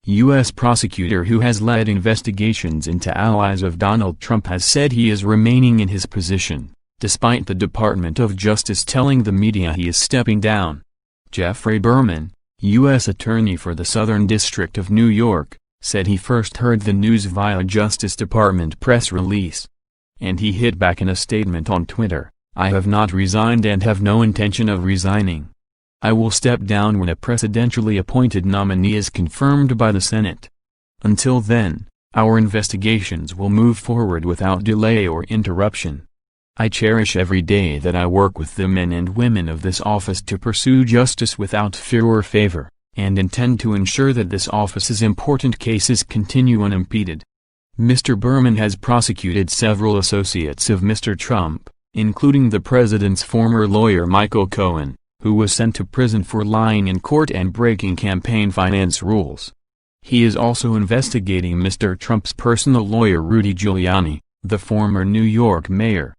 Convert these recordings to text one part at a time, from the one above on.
U.S. prosecutor who has led investigations into allies of Donald Trump has said he is remaining in his position, despite the Department of Justice telling the media he is stepping down. Geoffrey Berman, U.S. Attorney for the Southern District of New York, said he first heard the news via Justice Department press release. And he hit back in a statement on Twitter, "I have not resigned and have no intention of resigning. I will step down when a presidentially appointed nominee is confirmed by the Senate. Until then, our investigations will move forward without delay or interruption. I cherish every day that I work with the men and women of this office to pursue justice without fear or favor, and intend to ensure that this office's important cases continue unimpeded." Mr. Berman has prosecuted several associates of Mr. Trump, including the president's former lawyer Michael Cohen, who was sent to prison for lying in court and breaking campaign finance rules. He is also investigating Mr. Trump's personal lawyer Rudy Giuliani, the former New York mayor.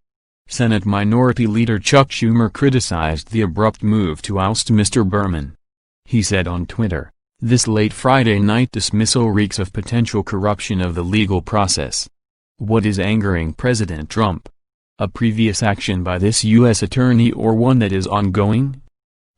Senate Minority Leader Chuck Schumer criticized the abrupt move to oust Mr. Berman. He said on Twitter, "This late Friday night dismissal reeks of potential corruption of the legal process. What is angering President Trump? A previous action by this U.S. attorney or one that is ongoing?"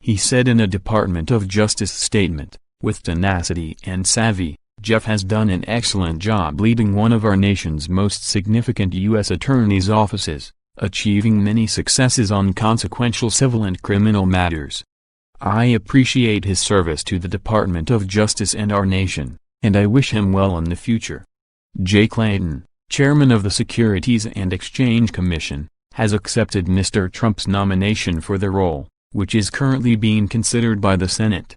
He said in a Department of Justice statement, "With tenacity and savvy, Jeff has done an excellent job leading one of our nation's most significant U.S. attorney's offices, achieving many successes on consequential civil and criminal matters. I appreciate his service to the Department of Justice and our nation, and I wish him well in the future." Jay Clayton, chairman of the Securities and Exchange Commission, has accepted Mr. Trump's nomination for the role, which is currently being considered by the Senate.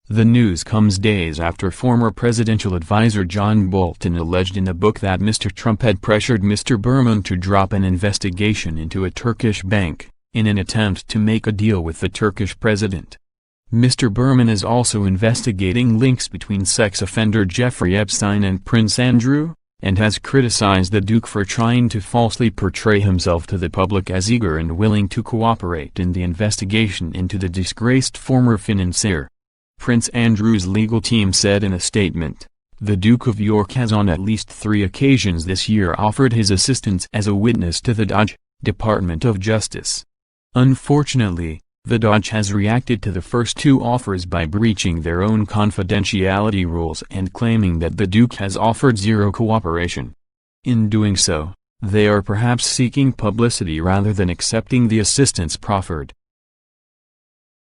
The news comes days after former presidential advisor John Bolton alleged in a book that Mr. Trump had pressured Mr. Berman to drop an investigation into a Turkish bank, in an attempt to make a deal with the Turkish president. Mr. Berman is also investigating links between sex offender Jeffrey Epstein and Prince Andrew, and has criticized the Duke for trying to falsely portray himself to the public as eager and willing to cooperate in the investigation into the disgraced former financier. Prince Andrew's legal team said in a statement, "The Duke of York has on at least 3 occasions this year offered his assistance as a witness to the DOJ, Department of Justice. Unfortunately, the DOJ has reacted to the first 2 offers by breaching their own confidentiality rules and claiming that the Duke has offered zero cooperation. In doing so, they are perhaps seeking publicity rather than accepting the assistance proffered."